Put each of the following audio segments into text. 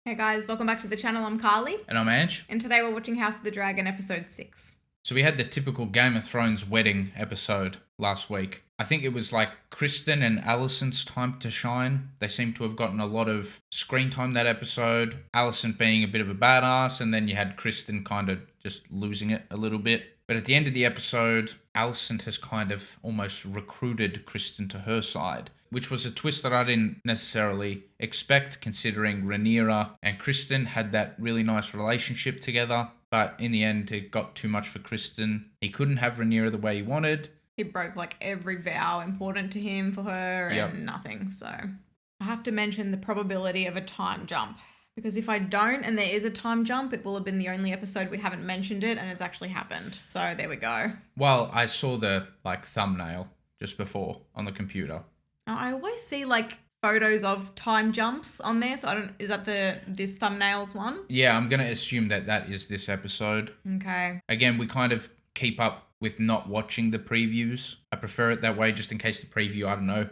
Hey guys, welcome back to the channel. I'm Carly. And I'm Ange. And today we're watching House of the Dragon episode 6. So we had the typical Game of Thrones wedding episode last week. I think it was like Kristen and Alicent's time to shine. They seem to have gotten a lot of screen time that episode. Alicent being a bit of a badass, and then you had Kristen kind of just losing it a little bit. But at the end of the episode, Alicent has kind of almost recruited Kristen to her side, which was a twist that I didn't necessarily expect, considering Rhaenyra and Kristen had that really nice relationship together. But in the end, it got too much for Kristen. He couldn't have Rhaenyra the way he wanted. He broke like every vow important to him for her and nothing. So I have to mention the probability of a time jump. Because if I don't and there is a time jump, it will have been the only episode we haven't mentioned it and it's actually happened. So there we go. Well, I saw the thumbnail just before on the computer. I always see like photos of time jumps on there. So is that this thumbnails one? Yeah, I'm going to assume that is this episode. Okay. Again, we kind of keep up with not watching the previews. I prefer it that way just in case the preview, I don't know,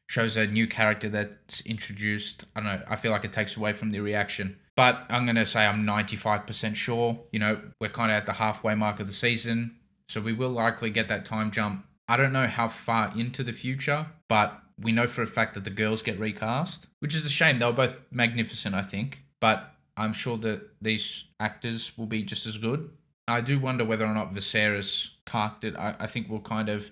shows a new character that's introduced. I don't know. I feel like it takes away from the reaction. But I'm going to say I'm 95% sure. You know, we're kind of at the halfway mark of the season. So we will likely get that time jump. I don't know how far into the future, but we know for a fact that the girls get recast, which is a shame. They were both magnificent, I think. But I'm sure that these actors will be just as good. I do wonder whether or not Viserys carked it. I think we're kind of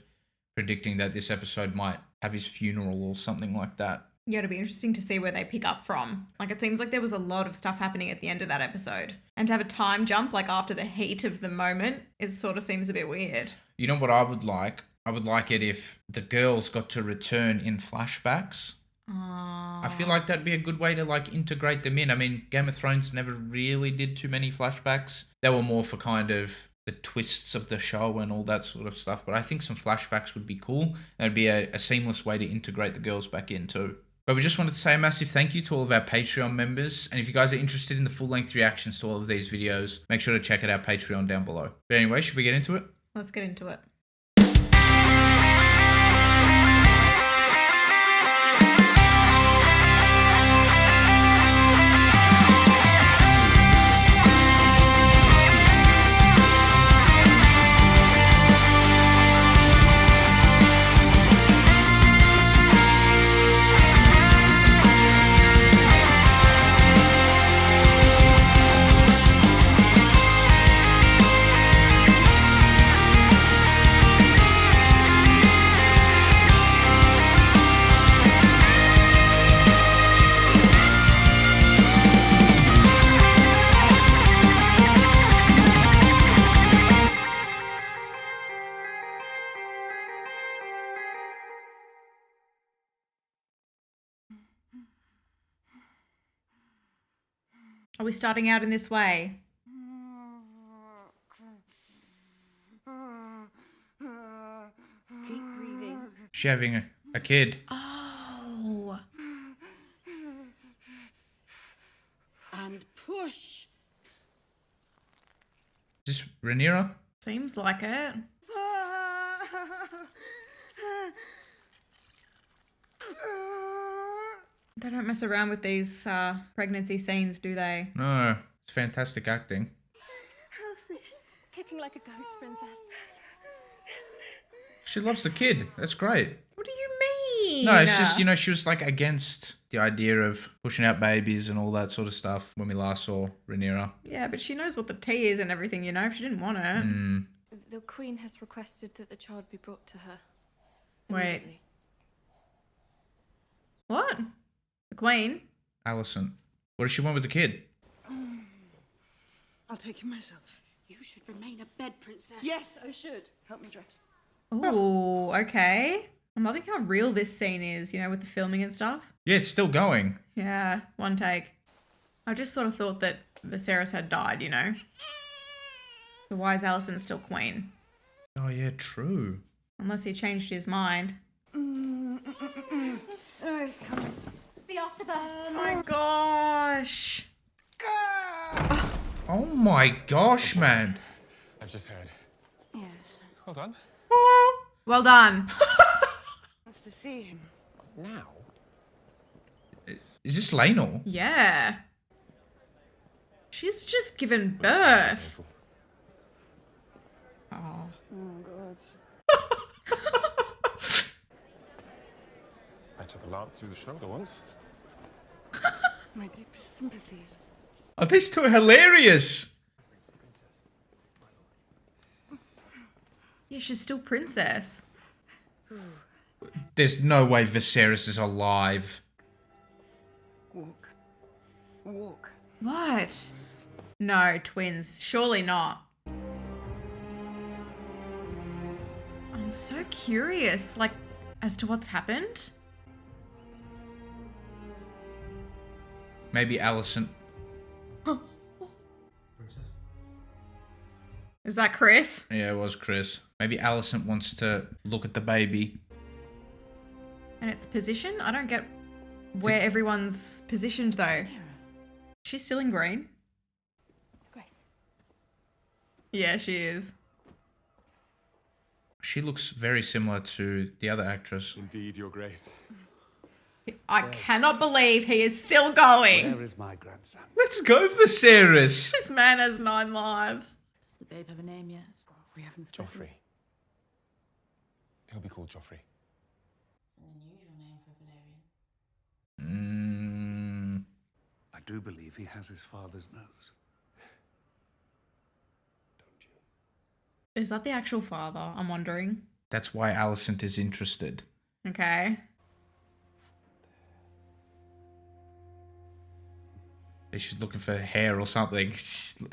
predicting that this episode might have his funeral or something like that. Yeah, it'll be interesting to see where they pick up from. Like, it seems like there was a lot of stuff happening at the end of that episode. And to have a time jump, like, after the heat of the moment, it sort of seems a bit weird. You know what I would like? I would like it if the girls got to return in flashbacks. I feel like that'd be a good way to, like, integrate them in. I mean, Game of Thrones never really did too many flashbacks. They were more for kind of the twists of the show and all that sort of stuff. But I think some flashbacks would be cool. It'd be a seamless way to integrate the girls back in too. But we just wanted to say a massive thank you to all of our Patreon members. And if you guys are interested in the full-length reactions to all of these videos, make sure to check out our Patreon down below. But anyway, should we get into it? Let's get into it. Are we starting out in this way? Keep breathing. She's having a kid. Oh. And push. Is this Rhaenyra? Seems like it. They don't mess around with these pregnancy scenes, do they? No, it's fantastic acting. Healthy. Kicking like a goat, princess. She loves the kid. That's great. What do you mean? No, it's just, you know, she was like against the idea of pushing out babies and all that sort of stuff when we last saw Rhaenyra. Yeah, but she knows what the tea is and everything, you know, if she didn't want it. The Queen has requested that the child be brought to her. Wait. Immediately. What? The Queen? Alicent. What does she want with the kid? I'll take him myself. You should remain a bed princess. Yes, I should. Help me dress. Ooh, okay. I'm loving how real this scene is, you know, with the filming and stuff. Yeah, it's still going. Yeah, one take. I just sort of thought that Viserys had died, you know. So why is Alicent still queen? Oh, yeah, true. Unless he changed his mind. Oh, he's coming. The afterbirth. Oh my gosh. Oh my gosh, man. I've just heard. Yes. Well done. Well done. Wants to see him. Now? Is this Laenor? Yeah. She's just given birth. Oh. I took a lance through the shoulder once. My deepest sympathies. Oh, these two are hilarious. Yeah, she's still princess. There's no way Viserys is alive. Walk. Walk. What? No, twins. Surely not. I'm so curious, like, as to what's happened. Maybe Alicent. Is that Chris? Yeah, it was Chris. Maybe Alicent wants to look at the baby. And its position? I don't get where everyone's positioned though. She's still in green. Grace. Yeah, she is. She looks very similar to the other actress. Indeed, Your Grace. I cannot believe he is still going. Where is my grandson? Let's go, Viserys. This man has 9 lives. Does the babe have a name yet? We haven't spoken. Joffrey. He'll be called Joffrey. It's an unusual name for a Valerian. I do believe he has his father's nose. Don't you? Is that the actual father? I'm wondering. That's why Alicent is interested. Okay. She's looking for hair or something.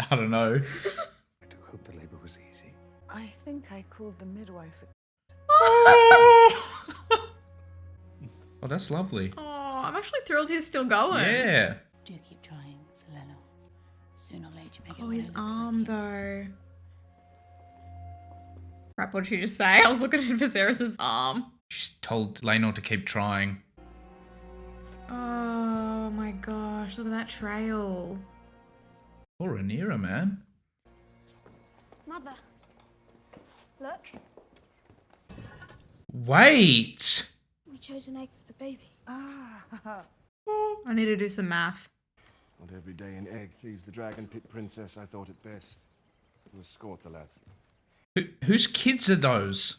I don't know. I do hope the labor was easy. I think I called the midwife. Oh, that's lovely. Oh, I'm actually thrilled he's still going. Yeah. Do keep trying, Selena. Sooner or later you may get Oh, one his that looks arm like though. Crap, what did she just say? I was looking at Viserys' arm. She's told Laenor to keep trying. Oh my gosh, look at that trail. Poor Rhaenyra, man. Mother. Look, Wait. we chose an egg for the baby. I need to do some math. Not every day an egg leaves the dragon pit, princess. I thought it best to escort the lads. Whose kids are those?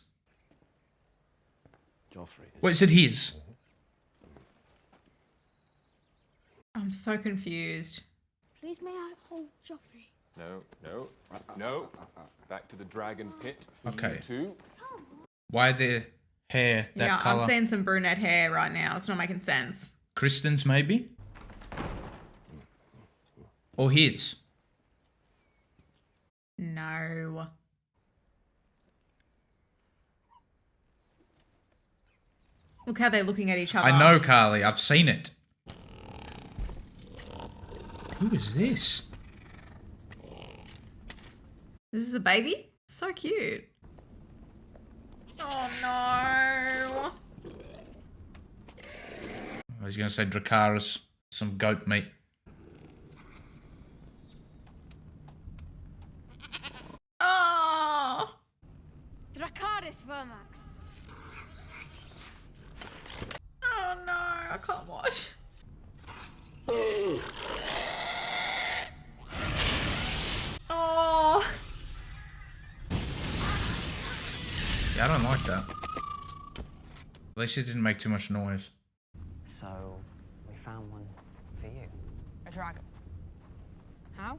Joffrey. Wait, is it his? I'm so confused. Please may I hold Joffrey? No. Back to the dragon pit. For Okay. You two. Why the hair that Yeah, color? I'm seeing some brunette hair right now. It's not making sense. Kristen's maybe? Or his? No. Look how they're looking at each other. I know, Carly. I've seen it. Who is this? This is a baby? So cute. Oh no. I was going to say Dracarys. Some goat meat. Oh. Dracarys Vermax. Oh no, I can't watch. Oh. Yeah, I don't like that. At least it didn't make too much noise. So, we found one for you. A dragon. How?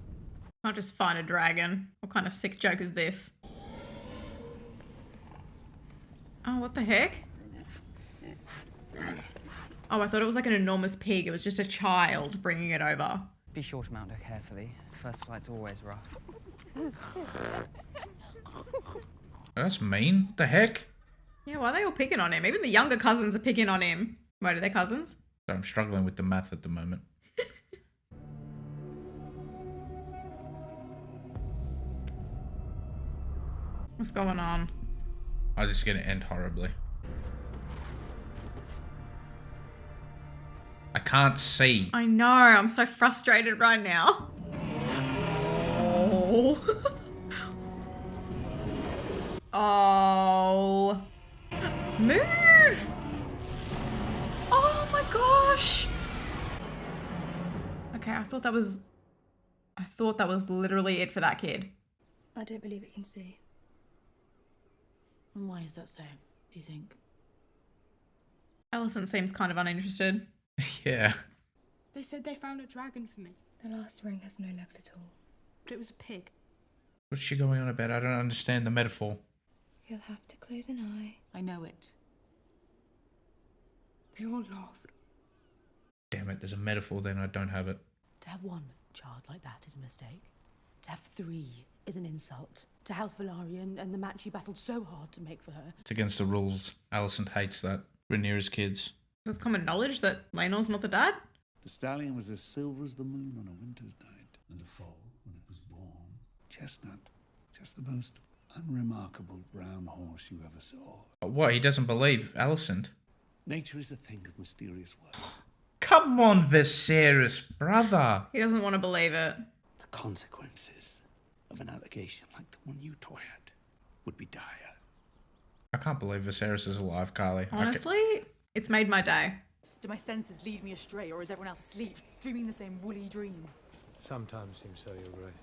Can't just find a dragon. What kind of sick joke is this? Oh, what the heck? Oh, I thought it was like an enormous pig. It was just a child bringing it over. Be sure to mount her carefully. First flight's always rough. That's mean. What the heck? Yeah, why are they all picking on him? Even the younger cousins are picking on him. Wait, are they cousins? I'm struggling with the math at the moment. What's going on? I just going to end horribly. I can't see. I know, I'm so frustrated right now. Oh. Oh. Move! Oh my gosh. Okay, I thought that was I thought that was literally it for that kid. I don't believe it can see. And why is that so, do you think? Alicent seems kind of uninterested. Yeah. They said they found a dragon for me, The last ring has no legs at all. but it was a pig. What's she going on about? I don't understand the metaphor. You'll have to close an eye. I know it. They all laughed. Damn it, there's a metaphor then, I don't have it. To have one child like that is a mistake. To have 3 is an insult. To House Velaryon and the match you battled so hard to make for her. It's against the rules. Alicent hates that. Rhaenyra's kids. There's common knowledge that Laenor's not the dad. The stallion was as silver as the moon on a winter's night, and the foal, when it was born, chestnut, just the most unremarkable brown horse you ever saw. What, he doesn't believe Alicent? Nature is a thing of mysterious words. Come on, Viserys, brother. He doesn't want to believe it. The consequences of an allegation like the one you twat would be dire. I can't believe Viserys is alive, Carly. Honestly, it's made my day. Do my senses lead me astray, or is everyone else asleep, dreaming the same woolly dream? Sometimes seems so, Your Grace.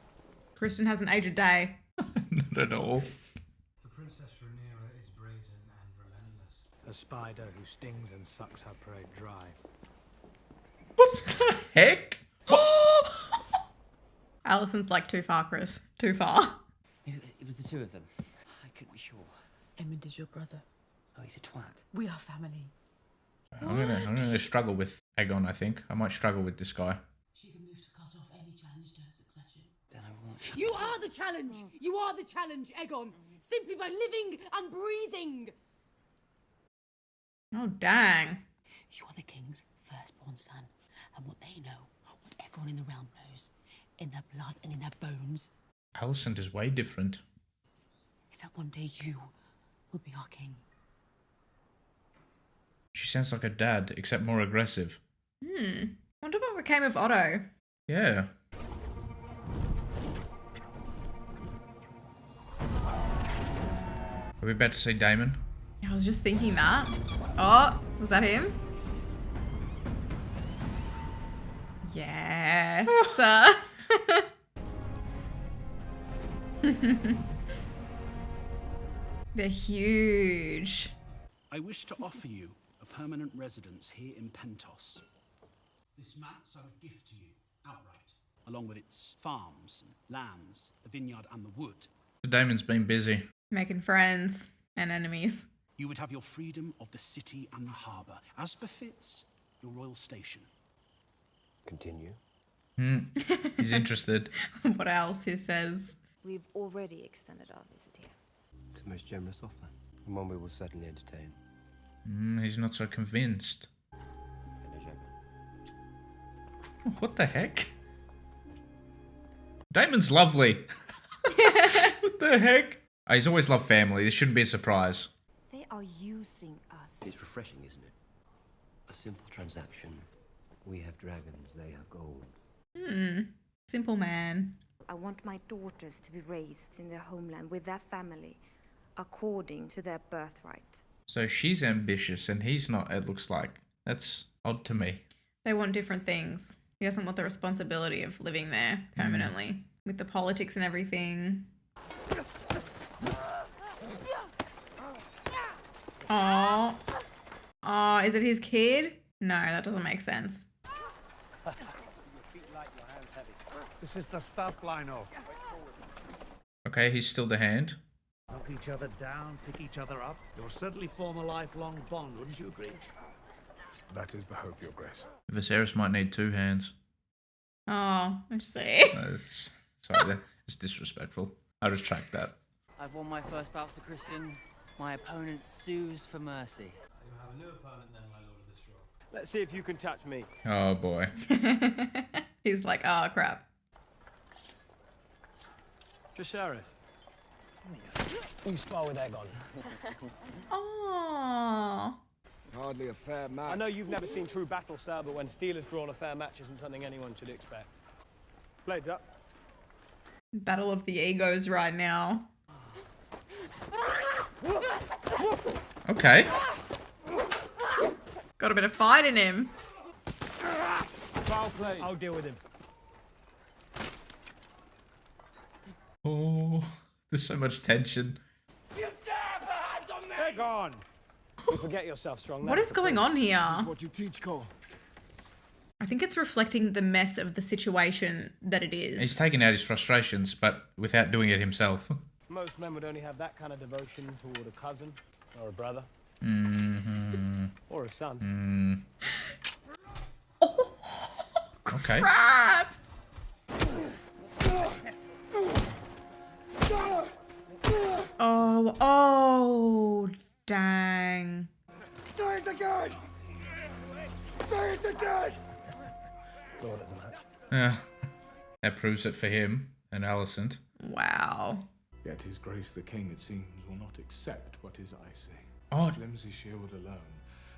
Kristen has an age a day. Not at all. The Princess Rhaenyra is brazen and relentless. A spider who stings and sucks her prey dry. What the heck? Alicent's like, too far, Chris. Too far. It was the two of them. I couldn't be sure. Emmond is your brother. Oh, he's a twat. We are family. I'm gonna struggle with Aegon, I think. I might struggle with this guy. She can move to cut off any challenge to her succession. Then I won't. You are the challenge! You are the challenge, Aegon! Simply by living and breathing! Oh, dang. You are the king's firstborn son. And what they know, what everyone in the realm knows, in their blood and in their bones, Alicent is way different. is that one day you will be our king. She sounds like her dad, except more aggressive. Wonder what became of Otto. Yeah. Are we about to see Daemon? I was just thinking that. Oh, was that him? Yes. They're huge. I wish to offer you a permanent residence here in Pentos. This manse I would gift to you, outright. Along with its farms and lands, the vineyard and the wood. So Daemon's been busy. Making friends and enemies. You would have your freedom of the city and the harbour, as befits your royal station. Continue. He's interested. What else he says? We've already extended our visit here. It's a most generous offer, and one we will certainly entertain. He's not so convinced. What the heck? Daemon's lovely. What the heck? Oh, he's always loved family. This shouldn't be a surprise. They are using us. It's refreshing, isn't it? A simple transaction. We have dragons, they have gold. Simple man. I want my daughters to be raised in their homeland with their family, according to their birthright. So she's ambitious and he's not, it looks like. That's odd to me. They want different things. He doesn't want the responsibility of living there permanently. With the politics and everything. Oh. Oh, is it his kid? No, that doesn't make sense. This is the stuff, Lionel. Okay, he's still the hand. Knock each other down, pick each other up. You'll certainly form a lifelong bond, wouldn't you agree? That is the hope, Your Grace. Viserys might need 2 hands. Oh, I see. Sorry, that's disrespectful. I'll just track that. I've won my first bout to Christian. My opponent sues for mercy. You have a new opponent then, my Lord of the Straw. Let's see if you can touch me. Oh boy. He's like, oh crap. Viserys. You spar with Aegon. Oh. Hardly a fair match. I know you've never seen true battle style, but when steel is drawn, a fair match isn't something anyone should expect. Blades up. Battle of the egos right now. Okay. Got a bit of fight in him. Foul play. I'll deal with him. Oh, there's so much tension. They're gone. You forget yourself, Strong. What That's is the going prince. on here? This is what you teach, Cole. I think it's reflecting the mess of the situation that it He's is. taking out his frustrations, but without doing it himself. Most men would only have that kind of devotion toward a cousin or a brother Mm-hmm. or a son. Okay. Crap! Oh, dang. Say it again! Say it again! Lord as a match. Yeah. That proves it for him and Alicent. Wow. Yet his grace the king, it seems, will not accept what is I say. Oh. His flimsy shield alone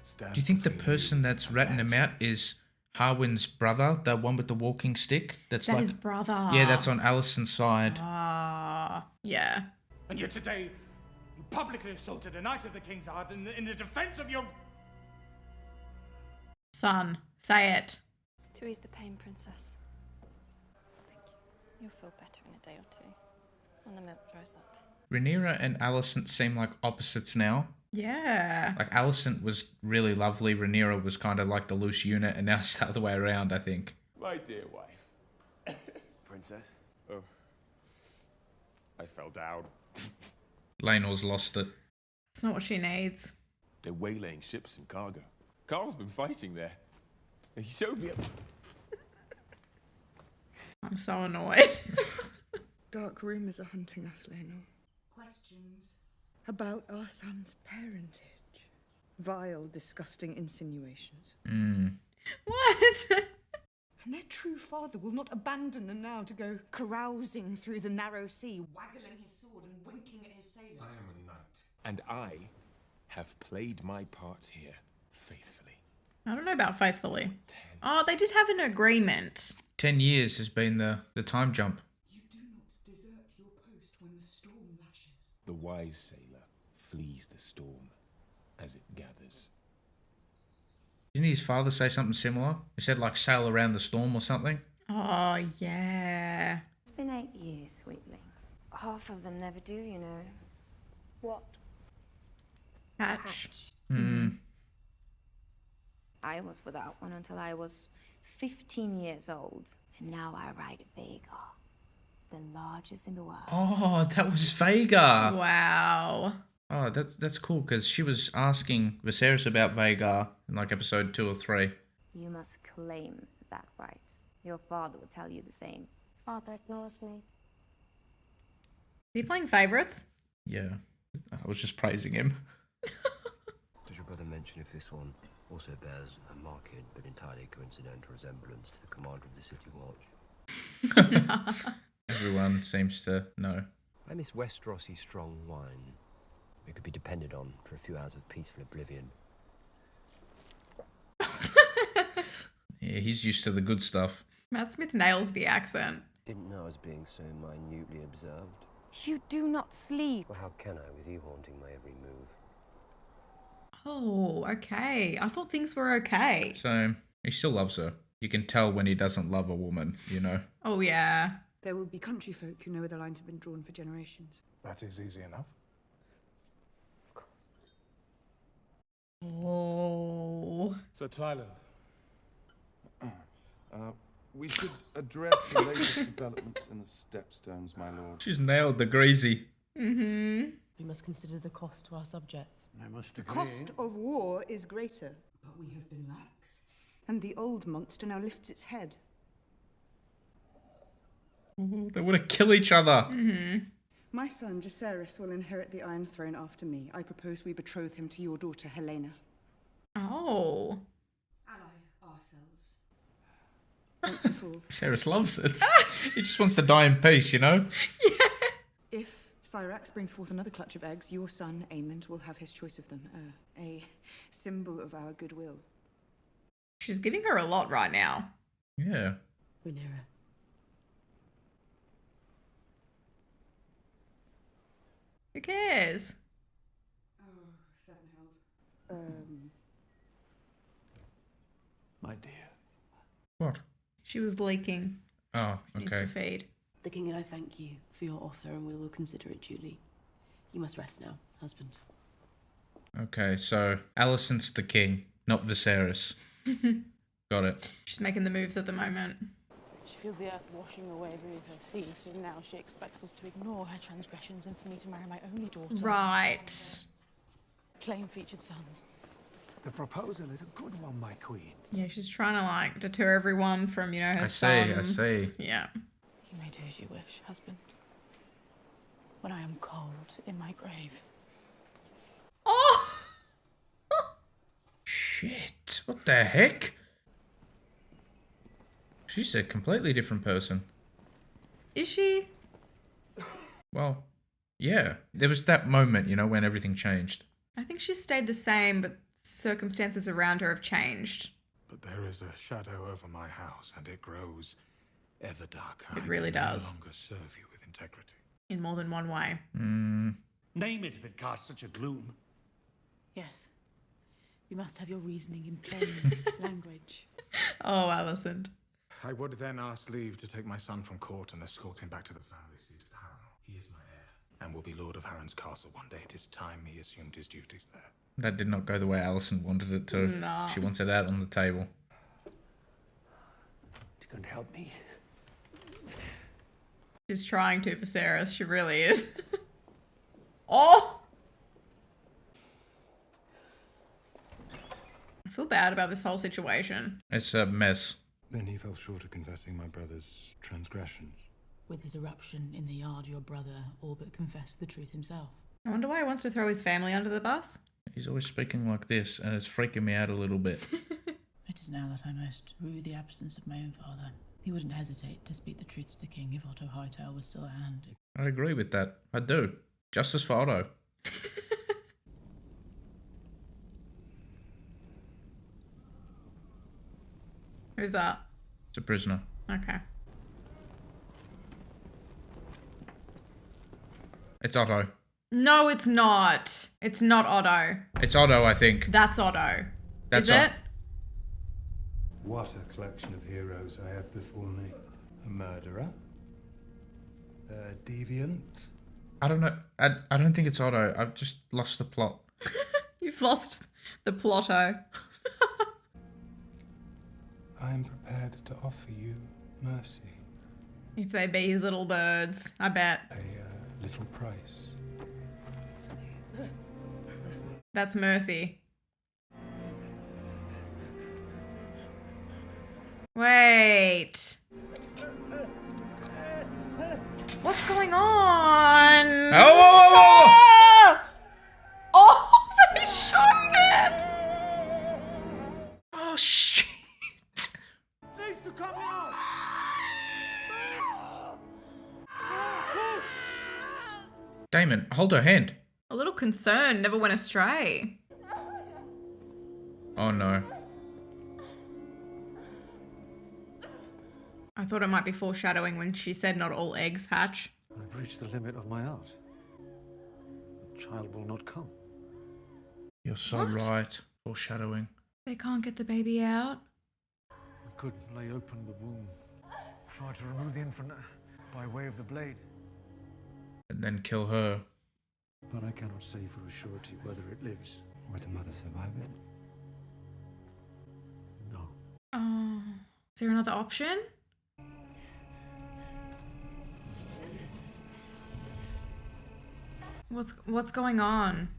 stands Do you think the between person you that's and ratting that. him out is Harwin's brother, the one with the walking stick? Is that his brother? Yeah, that's on Alicent's side. Yeah. And yet today, you publicly assaulted a knight of the King's Guard in the defense of your... Son, say it. To ease the pain, Princess. Thank you. You'll feel better in a day or two, when the milk dries up. Rhaenyra and Alicent seem like opposites now. Yeah. Like, Alicent was really lovely, Rhaenyra was kind of like the loose unit, and now it's the other way around, I think. My dear wife. Princess? Oh. I fell down. Laenor's lost it. It's not what she needs. They're waylaying ships and cargo. Carl's been fighting there. He showed me. I'm so annoyed. Dark rumors are hunting us, Lena. Questions? About our son's parentage. Vile, disgusting insinuations. What? And their true father will not abandon them now to go carousing through the narrow sea, waggling his sword and winking at his sailors. I am a knight. And I have played my part here faithfully. I don't know about faithfully. Oh, they did have an agreement. 10 years has been the time jump. You do not desert your post when the storm lashes. The wise sailor flees the storm as it gathers. Didn't his father say something similar? He said, like, sail around the storm or something? Oh, yeah. It's been 8 years, sweetling. Half of them never do, you know. What? Hatch. I was without one until I was 15 years old. And now I ride a Vhagar, the largest in the world. Oh, that was Vhagar. Wow. Oh, that's cool, because she was asking Viserys about Vhagar in, like, episode 2 or 3. You must claim that right. Your father would tell you the same. Father ignores me. Is he playing favourites? Yeah. I was just praising him. Does your brother mention if this one also bears a marked but entirely coincidental resemblance to the commander of the City Watch? Everyone seems to know. I miss Westerosi strong wine. It could be depended on for a few hours of peaceful oblivion. Yeah, he's used to the good stuff. Matt Smith nails the accent. Didn't know I was being so minutely observed. You do not sleep. Well, how can I with you haunting my every move? Oh, okay. I thought things were okay. So, he still loves her. You can tell when he doesn't love a woman, you know? Oh, yeah. There will be country folk who know where the lines have been drawn for generations. That is easy enough. Oh. So, Thailand. We should address the latest developments in the Stepstones, my lord. She's nailed the greasy. Mm-hmm. We must consider the cost to our subjects. I must The agree. cost of war is greater, but we have been lax. And the old monster now lifts its head. Ooh, they want to kill each other. Mm-hmm. My son, Jacaerys, will inherit the Iron Throne after me. I propose we betroth him to your daughter, Helena. Oh. Ally ourselves. Once and for all. Sarah loves it. He just wants to die in peace, you know? If Syrax brings forth another clutch of eggs, your son, Aemond, will have his choice of them. A symbol of our goodwill. She's giving her a lot right now. Yeah. Rhaenyra. Who cares? Oh, seven hells. My dear. What? She was leaking. Oh, She needs okay. to feed. The king and I thank you for your offer, and we will consider it duly. You must rest now, husband. Okay, so Alicent's the king, not Viserys. Got it. She's making the moves at the moment. She feels the earth washing away beneath her feet, and now she expects us to ignore her transgressions and for me to marry my only daughter. Right. Plain featured sons. The proposal is a good one, my queen. Yeah, she's trying to like deter everyone from, you know, her I sons. see. Yeah. You may do as you wish, husband. When I am cold in my grave. Oh! Shit. What the heck? She's a completely different person. Is she? Well, yeah. There was that moment, you know, when everything changed. I think she's stayed the same, but circumstances around her have changed. But there is a shadow over my house, and it grows ever darker. It really I can does. no longer serve you with integrity. In more than one way. Name it if it casts such a gloom. Yes. You must have your reasoning in plain language. Oh, Alicent. I would then ask leave to take my son from court and escort him back to the family seat at Harrenhal. He is my heir, and will be lord of Harren's castle one day. It is time he assumed his duties there. That did not go the way Alicent wanted it to. No. She wants it out on the table. You can help me. She's trying to, Viserys. She really is. Oh! I feel bad about this whole situation. It's a mess. Then he fell short of confessing my brother's transgressions. With his eruption in the yard, your brother all but confessed the truth himself. I wonder why he wants to throw his family under the bus. He's always speaking like this, and it's freaking me out a little bit. It is now that I must rue the absence of my own father. He wouldn't hesitate to speak the truth to the king if Otto Hightower was still at hand. I agree with that. I do. Justice for Otto. Who's that? It's a prisoner. Okay. It's Otto. No, it's not. It's not Otto. It's Otto, I think. That's Otto. That's Is it? What a collection of heroes I have before me. A murderer? A deviant? I don't know. I don't think it's Otto. I've just lost the plot. You've lost the plotto. I am prepared to offer you mercy. If they be his little birds, I bet. A little price. That's mercy. Wait. What's going on? Oh! Oh, they showed it! Oh, shit. Needs to come out! Damon, hold her hand. A little concerned, never went astray. Oh, no. I thought it might be foreshadowing when she said not all eggs hatch. I've reached the limit of my art. The child will not come. You're so What? right. Foreshadowing. They can't get the baby out. We could lay open the womb. Try to remove the infant by way of the blade. And then kill her. But I cannot say for a surety whether it lives. Would the mother survive it? No. Oh. Is there another option? What's going on?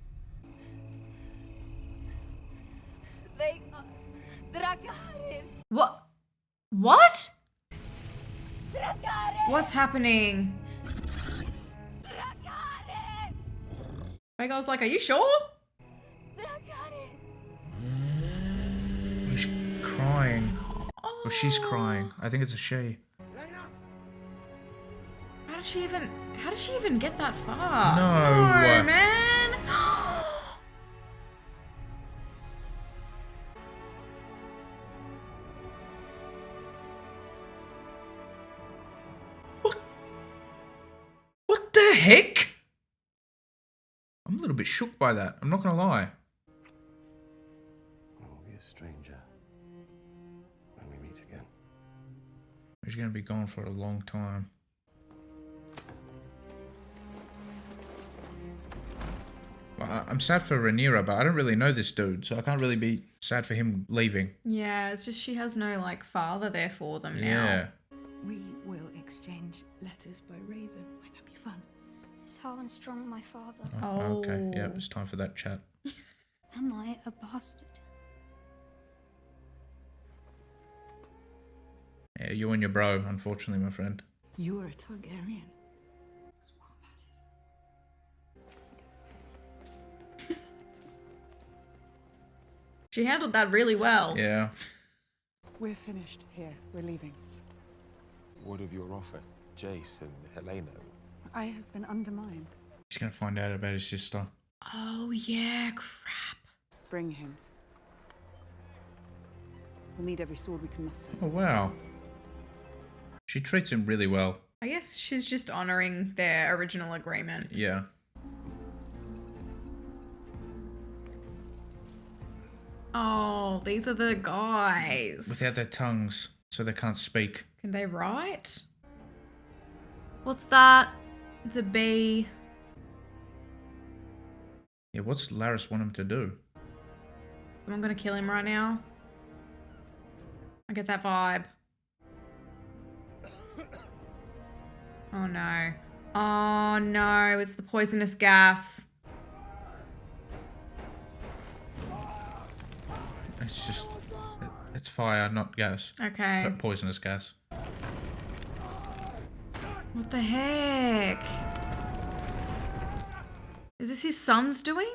They are Dracarys. What? What? Dracarys. What's happening? Dracarys. Rhaegar's like, are you sure? Dracarys. He's crying. Or she's crying. I think it's a she. How did she even get that far? No. No, man. What the heck? I'm a little bit shook by that. I'm not gonna lie. I will be a stranger when we meet again. He's gonna be gone for a long time. I'm sad for Rhaenyra, but I don't really know this dude, so I can't really be sad for him leaving. Yeah, it's just she has no like father there for them now. Yeah. We will exchange letters by Raven. Won't that be fun? Is Harwin Strong my father? Oh, okay. Yeah, it's time for that chat. Am I a bastard? Yeah, you and your bro, unfortunately, my friend. You are a Targaryen. She handled that really well. Yeah. We're finished here. We're leaving. What of your offer, Jace and Helena? I have been undermined. He's gonna find out about his sister. Oh yeah, crap. Bring him. We'll need every sword we can muster. Oh wow. She treats him really well. I guess she's just honoring their original agreement. Yeah. Oh, these are the guys. Without their tongues, so they can't speak. Can they write? What's that? It's a B. Yeah, what's Laris want him to do? I'm gonna kill him right now. I get that vibe. Oh no. Oh no, it's the poisonous gas. It's just... It's fire, not gas. Okay. Poisonous gas. What the heck? Is this his son's doing?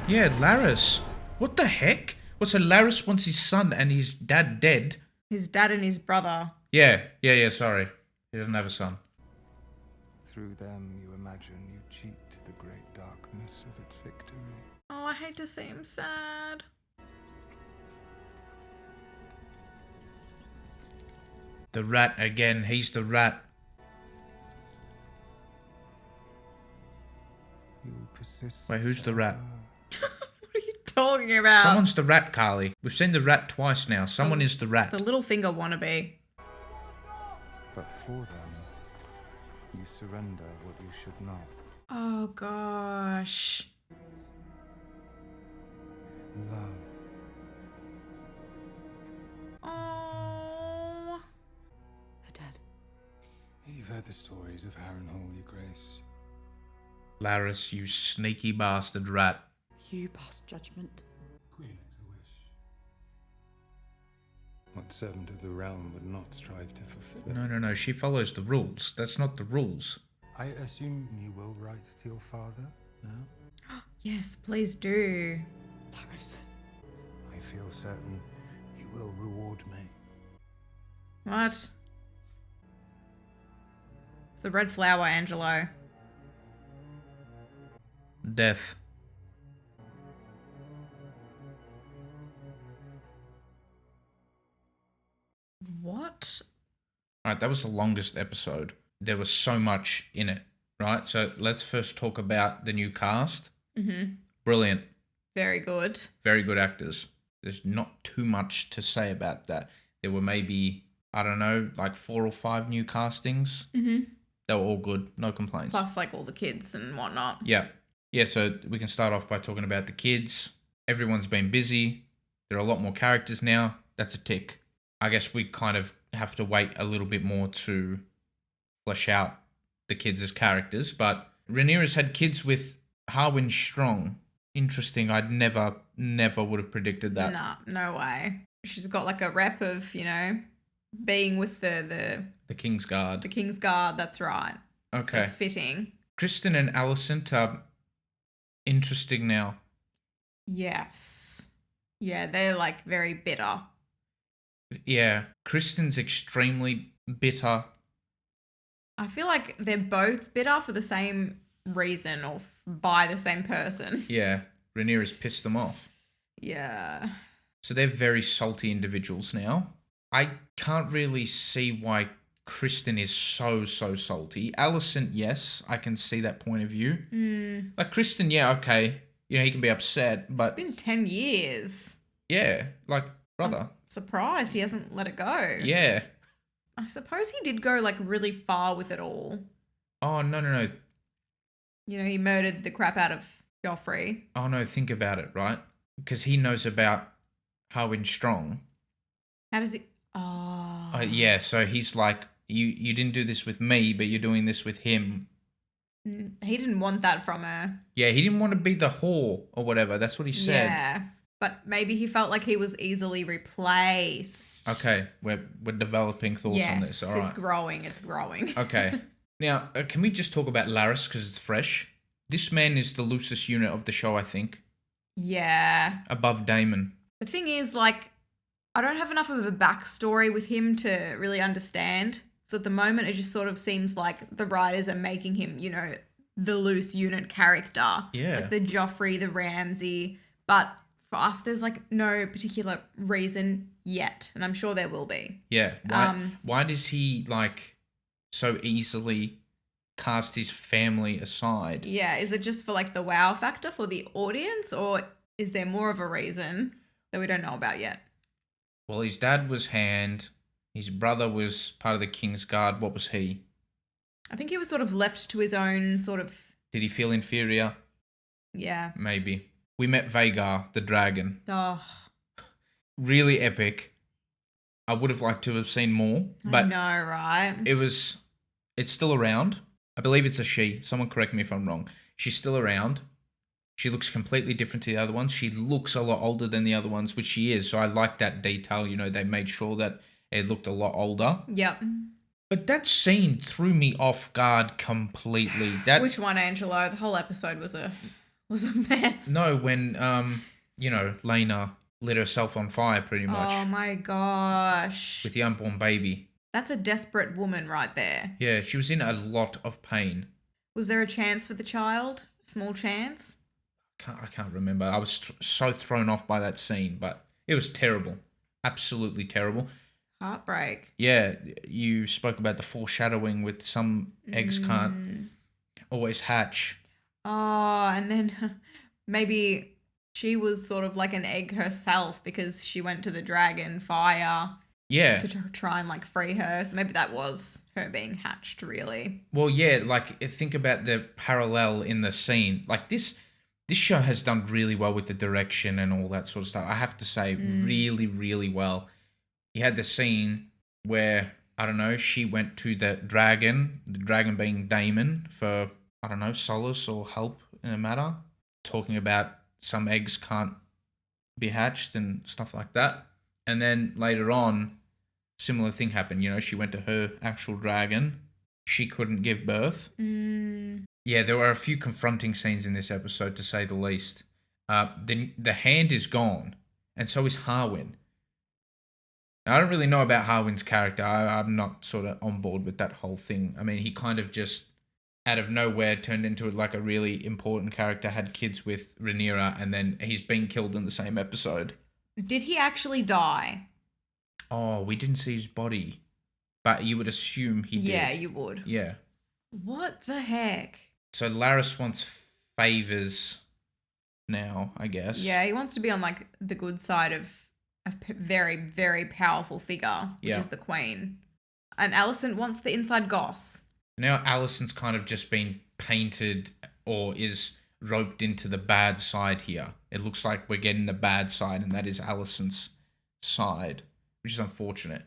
Yeah, Laris. What the heck? Well, so Laris wants his son and his dad dead. His dad and his brother. Yeah, sorry. He doesn't have a son. Through them, you imagine you cheat the great darkness of its victory. Oh, I hate to see him sad. The rat again. He's the rat. You persist. Wait, who's the rat? What are you talking about? Someone's the rat, Carly. We've seen the rat twice now. Someone is the rat. It's the little finger wannabe. But for them, you surrender what you should not. Oh gosh. Love. Oh. Her dad. You've heard the stories of Harrenhal, Your Grace. Laris, you sneaky bastard rat. You pass judgment. Queen makes a wish. What servant of the realm would not strive to fulfill it? No. She follows the rules. That's not the rules. I assume you will write to your father now? Yes, please do. Laris. I feel certain he will reward me. What? It's the red flower, Angelo. Death. What? Alright, that was the longest episode. There was so much in it, right? So let's first talk about the new cast. Mm-hmm. Brilliant. Very good. Very good actors. There's not too much to say about that. There were maybe, I don't know, like 4 or 5 new castings. Mm-hmm. They were all good. No complaints. Plus, like, all the kids and whatnot. Yeah. Yeah, so we can start off by talking about the kids. Everyone's been busy. There are a lot more characters now. That's a tick. I guess we kind of have to wait a little bit more to flesh out the kids as characters. But Rhaenyra's had kids with Harwin Strong. Interesting. I'd never would have predicted that. Nah, no way. She's got like a rep of, you know, being with the King's Guard. The King's Guard, that's right. Okay. So it's fitting. Kristen and Alicent are interesting now. Yes. Yeah, they're like very bitter. Yeah. Kristen's extremely bitter. I feel like they're both bitter for the same reason or by the same person. Yeah. Rhaenyra's pissed them off. Yeah. So they're very salty individuals now. I can't really see why Kristen is so salty. Alicent, yes, I can see that point of view. Mm. Like Kristen, yeah, okay. You know, he can be upset, but... It's been 10 years. Yeah, like, brother. I'm surprised he hasn't let it go. Yeah. I suppose he did go like really far with it all. Oh, no. You know, he murdered the crap out of Joffrey. Oh no, think about it, right? Because he knows about Harwin Strong. How does he? Oh. Yeah, so he's like, you didn't do this with me, but you're doing this with him. He didn't want that from her. Yeah, he didn't want to be the whore or whatever. That's what he said. Yeah, but maybe he felt like he was easily replaced. Okay, we're developing thoughts on this. All right. It's growing. It's growing. Okay. Now, can we just talk about Laris because it's fresh? This man is the loosest unit of the show, I think. Yeah. Above Daemon. The thing is, like, I don't have enough of a backstory with him to really understand. So at the moment, it just sort of seems like the writers are making him, you know, the loose unit character. Yeah. Like the Joffrey, the Ramsay. But for us, there's like no particular reason yet. And I'm sure there will be. Yeah. Why does he, like, so easily cast his family aside? Yeah. Is it just for like the wow factor for the audience? Or is there more of a reason that we don't know about yet? Well, his dad was Hand. His brother was part of the King's Guard. What was he? I think he was sort of left to his own sort of... Did he feel inferior? Yeah. Maybe. We met Vhagar, the dragon. Oh. Really epic. I would have liked to have seen more. But I know, right? It's still around. I believe it's a she. Someone correct me if I'm wrong. She's still around. She looks completely different to the other ones. She looks a lot older than the other ones, which she is. So I like that detail. You know, they made sure that it looked a lot older. Yep. But that scene threw me off guard completely. Which one, Angelo? The whole episode was a mess. No, when Lena lit herself on fire pretty much. Oh my gosh. With the unborn baby. That's a desperate woman right there. Yeah, she was in a lot of pain. Was there a chance for the child? Small chance? I can't remember. I was so thrown off by that scene, but it was terrible. Absolutely terrible. Heartbreak. Yeah, you spoke about the foreshadowing with some eggs can't always hatch. Oh, and then maybe she was sort of like an egg herself because she went to the dragon fire. Yeah. To try and like free her. So maybe that was her being hatched, really. Well, yeah, like think about the parallel in the scene. Like this show has done really well with the direction and all that sort of stuff. I have to say, really, really well. You had the scene where, I don't know, she went to the dragon being Daemon, for, I don't know, solace or help in a matter, talking about some eggs can't be hatched and stuff like that. And then later on, similar thing happened. You know, she went to her actual dragon. She couldn't give birth. Yeah, there were a few confronting scenes in this episode, to say the least. The Hand is gone, and so is Harwin. Now, I don't really know about Harwin's character. I'm not sort of on board with that whole thing. I mean, he kind of just, out of nowhere, turned into like a really important character, had kids with Rhaenyra, and then he's been killed in the same episode. Did he actually die? Oh, we didn't see his body, but you would assume he did. Yeah, you would. Yeah. What the heck? So Laris wants favors now, I guess. Yeah, he wants to be on like the good side of a very, very powerful figure, which is the Queen. And Alicent wants the inside goss. Now Alicent's kind of just been painted or is roped into the bad side here. It looks like we're getting the bad side, and that is Alicent's side, which is unfortunate.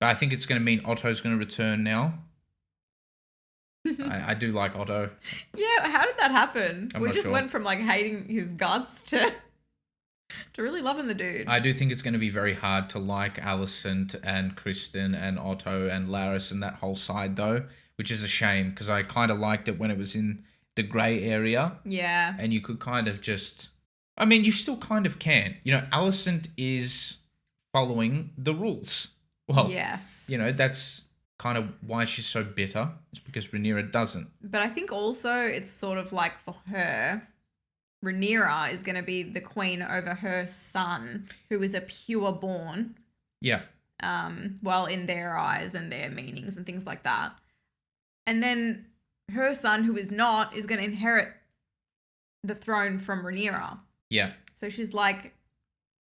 But I think it's going to mean Otto's going to return now. I do like Otto. Yeah, how did that happen? I'm we not just sure. went from like hating his guts to really loving the dude. I do think it's going to be very hard to like Alicent and Kristen and Otto and Laris and that whole side, though, which is a shame because I kind of liked it when it was in the grey area. Yeah. And you could kind of just... I mean, you still kind of can. You know, Alicent is following the rules. Well, yes. You know, that's kind of why she's so bitter. It's because Rhaenyra doesn't. But I think also it's sort of like for her, Rhaenyra is going to be the queen over her son, who is a pure born. Yeah. Well, in their eyes and their meanings and things like that. And then her son, who is not, is going to inherit the throne from Rhaenyra. Yeah. So she's like,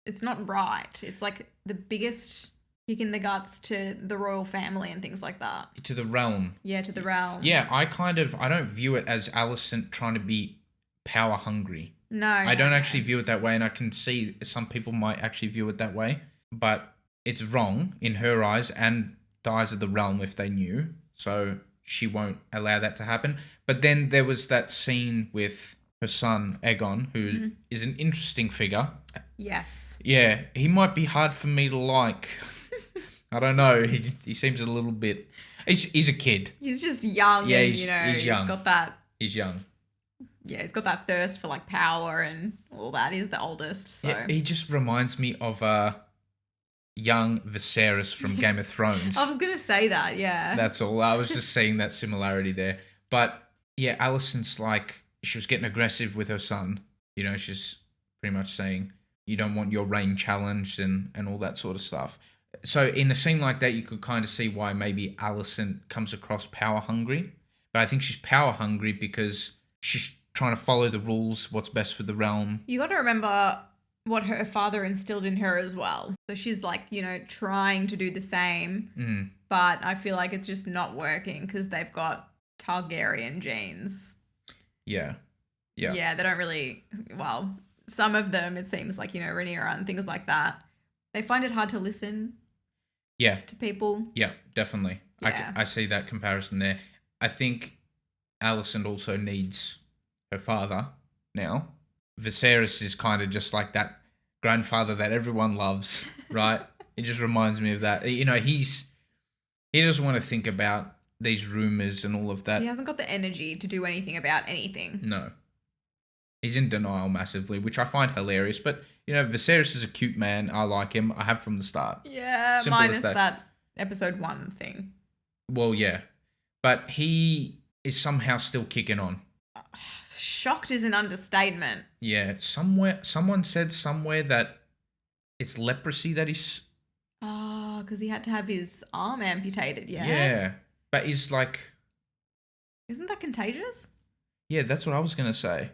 it's not right. It's like the biggest kick in the guts to the royal family and things like that. To the realm. Yeah, to the realm. Yeah, I don't view it as Alicent trying to be power hungry. No. I don't no. actually view it that way, and I can see some people might actually view it that way, but it's wrong in her eyes and the eyes of the realm if they knew, so she won't allow that to happen. But then there was that scene with her son, Aegon, who is an interesting figure. Yes. Yeah, he might be hard for me to like. I don't know. He seems a little bit... He's a kid. He's just young Yeah, and, he's young. he's got that... He's young. Yeah, he's got that thirst for, like, power and all that. He's the oldest, so... Yeah, he just reminds me of young Viserys from Game of Thrones. I was going to say that, yeah. That's all. I was just seeing that similarity there. But, yeah, Alicent's like... She was getting aggressive with her son. You know, she's pretty much saying, you don't want your reign challenged and all that sort of stuff. So in a scene like that, you could kind of see why maybe Alicent comes across power hungry. But I think she's power hungry because she's trying to follow the rules, what's best for the realm. You got to remember what her father instilled in her as well. So she's like, trying to do the same. But I feel like it's just not working because they've got Targaryen genes. Yeah. Yeah. Yeah, they don't really, well, some of them, it seems like, Rhaenyra and things like that. They find it hard to listen to people. Yeah, definitely. Yeah. I see that comparison there. I think Alicent also needs her father now. Viserys is kind of just like that grandfather that everyone loves, right? It just reminds me of that. He doesn't want to think about these rumors and all of that. He hasn't got the energy to do anything about anything. No. He's in denial massively, which I find hilarious. But, Viserys is a cute man. I like him. I have from the start. Yeah, Simple as minus that episode 1 thing. Well, yeah. But he is somehow still kicking on. Shocked is an understatement. Yeah, someone said somewhere that it's leprosy that he's... Oh, because he had to have his arm amputated, yeah? Yeah, but he's like... Isn't that contagious? Yeah, that's what I was going to say.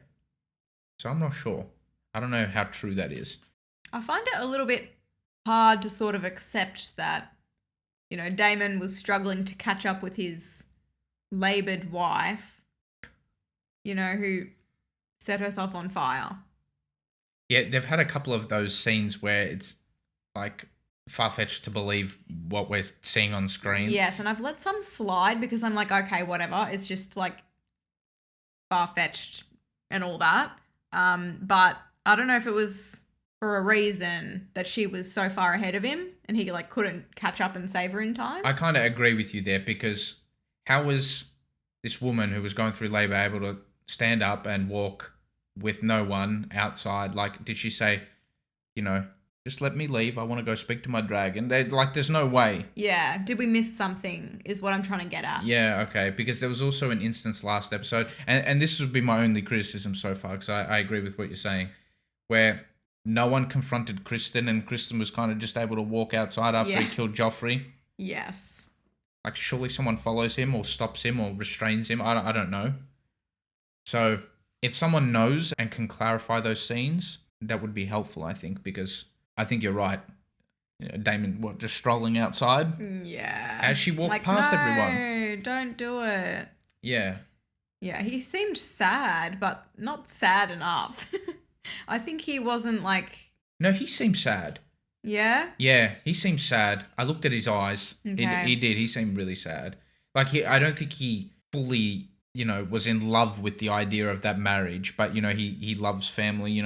So I'm not sure. I don't know how true that is. I find it a little bit hard to sort of accept that, Daemon was struggling to catch up with his laboured wife, who set herself on fire. Yeah, they've had a couple of those scenes where it's like far-fetched to believe what we're seeing on screen. Yes, and I've let some slide because I'm like, okay, whatever. It's just like far-fetched and all that. But I don't know if it was for a reason that she was so far ahead of him and he couldn't catch up and save her in time. I kind of agree with you there because how was this woman who was going through labour able to stand up and walk with no one outside? Like, did she say, just let me leave. I want to go speak to my dragon. There's no way. Yeah. Did we miss something is what I'm trying to get at. Yeah, okay. Because there was also an instance last episode, and this would be my only criticism so far, because I agree with what you're saying, where no one confronted Kristen, and Kristen was kind of just able to walk outside after he killed Joffrey. Yes. Like, surely someone follows him or stops him or restrains him. I don't know. So, if someone knows and can clarify those scenes, that would be helpful, I think, because... I think you're right. Daemon, just strolling outside? Yeah. As she walked past everyone. No, don't do it. Yeah. Yeah, he seemed sad, but not sad enough. I think he wasn't No, he seemed sad. Yeah? Yeah, he seemed sad. I looked at his eyes. Okay. He did. He seemed really sad. I don't think he fully, was in love with the idea of that marriage, but, he loves family,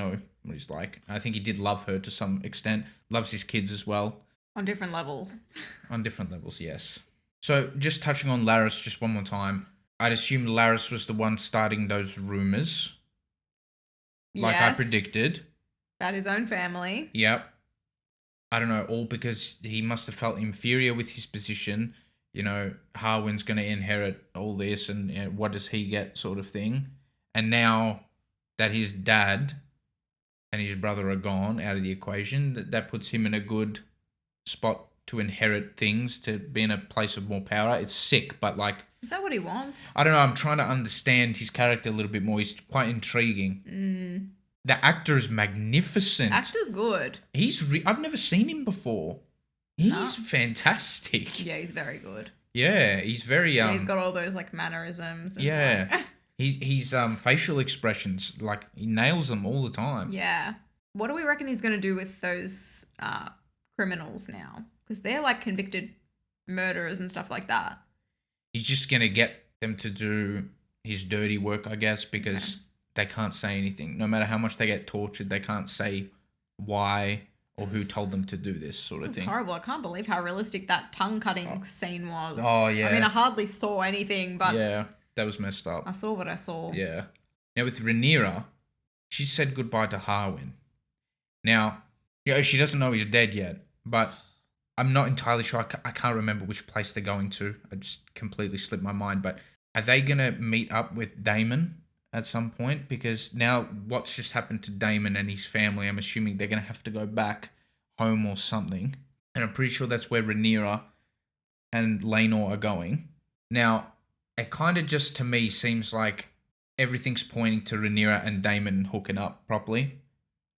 what he's like. I think he did love her to some extent. Loves his kids as well. On different levels. On different levels, yes. So, just touching on Larys just one more time. I'd assume Larys was the one starting those rumours. Like I predicted. About his own family. Yep. I don't know, all because he must have felt inferior with his position. Harwin's going to inherit all this and what does he get sort of thing. And now that his dad... and his brother are gone out of the equation, that puts him in a good spot to inherit things, to be in a place of more power. It's sick, but Is that what he wants? I don't know, I'm trying to understand his character a little bit more. He's quite intriguing. The actor is magnificent. Actor's good. I've never seen him before. He's fantastic. Yeah, he's very good. Yeah, he's very Yeah, he's got all those like mannerisms. And, yeah. like, He's facial expressions, like he nails them all the time. yeah. What do we reckon he's going to do with those criminals now? Because they're like convicted murderers and stuff like that. He's just gonna get them to do his dirty work, I guess, because they can't say anything. No matter how much they get tortured, they can't say why or who told them to do this sort of It's thing. horrible. I can't believe how realistic that tongue cutting scene was. Oh, yeah. I mean, I hardly saw anything, but Yeah, that was messed up. I saw what I saw. Yeah. Now with Rhaenyra, she said goodbye to Harwin. Now, she doesn't know he's dead yet, but I'm not entirely sure. I can't remember which place they're going to. I just completely slipped my mind. But are they going to meet up with Daemon at some point? Because now what's just happened to Daemon and his family, I'm assuming they're going to have to go back home or something. And I'm pretty sure that's where Rhaenyra and Laenor are going. Now, it kind of just to me seems like everything's pointing to Rhaenyra and Daemon hooking up properly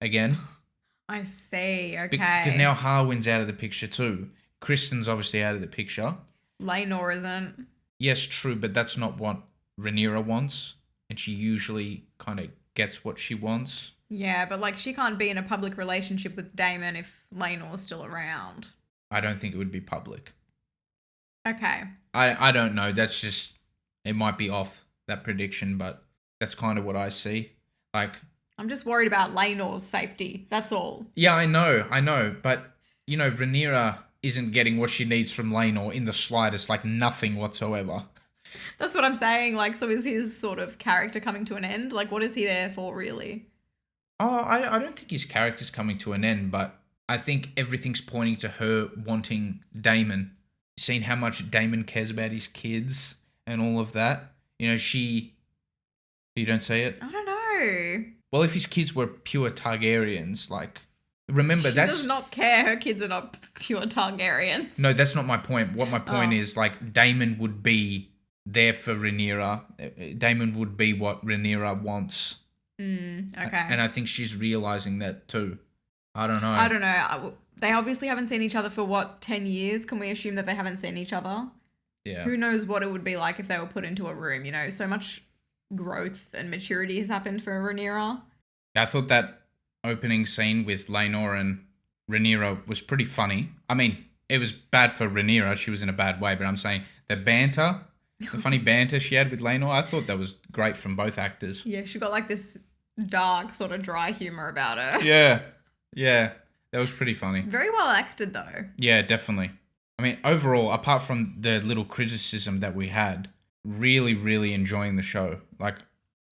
again. I see. Okay. Because now Harwin's out of the picture too. Kristen's obviously out of the picture. Laenor isn't. Yes, true, but that's not what Rhaenyra wants. And she usually kind of gets what she wants. Yeah, but like she can't be in a public relationship with Daemon if Laenor's still around. I don't think it would be public. Okay. I don't know. That's just, it might be off, that prediction, but that's kind of what I see. Like, I'm just worried about Laenor's safety. That's all. yeah, I know. But, you know, Rhaenyra isn't getting what she needs from Laenor in the slightest, like nothing whatsoever. That's what I'm saying. Like, so is his sort of character coming to an end? Like, what is he there for, really? Oh, I don't think his character's coming to an end, but I think everything's pointing to her wanting Daemon. Seeing how much Daemon cares about his kids and all of that. You know, you don't say it? I don't know. Well, if his kids were pure Targaryens, like, remember She that's... does not care. Her kids are not pure Targaryens. No, that's not my point. What my point is, like, Daemon would be there for Rhaenyra. Daemon would be what Rhaenyra wants. Okay. And I think she's realizing that too. I don't know. I don't know. They obviously haven't seen each other for 10 years? Can we assume that they haven't seen each other? Yeah. Who knows what it would be like if they were put into a room, you know? So much growth and maturity has happened for Rhaenyra. I thought that opening scene with Laenor and Rhaenyra was pretty funny. I mean, it was bad for Rhaenyra. She was in a bad way, but I'm saying the banter, the funny banter she had with Laenor, I thought that was great from both actors. Yeah, she got like this dark sort of dry humor about her. Yeah. That was pretty funny. Very well acted though. Yeah, definitely. I mean, overall, apart from the little criticism that we had, really, really enjoying the show. Like,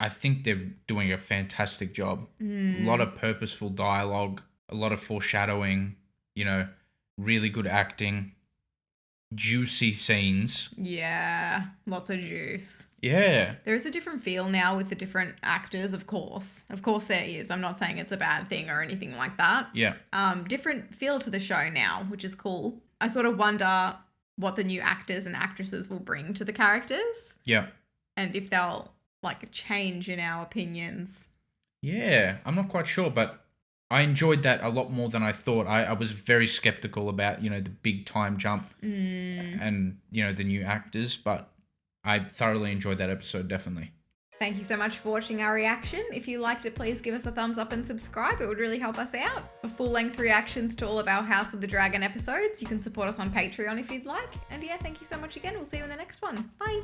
I think they're doing a fantastic job. A lot of purposeful dialogue, a lot of foreshadowing, you know, really good acting, juicy scenes. Yeah, lots of juice. Yeah. There is a different feel now with the different actors, of course. Of course there is. I'm not saying it's a bad thing or anything like that. Yeah. Different feel to the show now, which is cool. I sort of wonder what the new actors and actresses will bring to the characters. Yeah. And if they'll, like, change in our opinions. Yeah, I'm not quite sure, but I enjoyed that a lot more than I thought. I was very skeptical about, you know, the big time jump and, you know, the new actors, but I thoroughly enjoyed that episode, definitely. Thank you so much for watching our reaction. If you liked it, please give us a thumbs up and subscribe. It would really help us out. For full-length reactions to all of our House of the Dragon episodes, you can support us on Patreon if you'd like. And yeah, thank you so much again. We'll see you in the next one. Bye.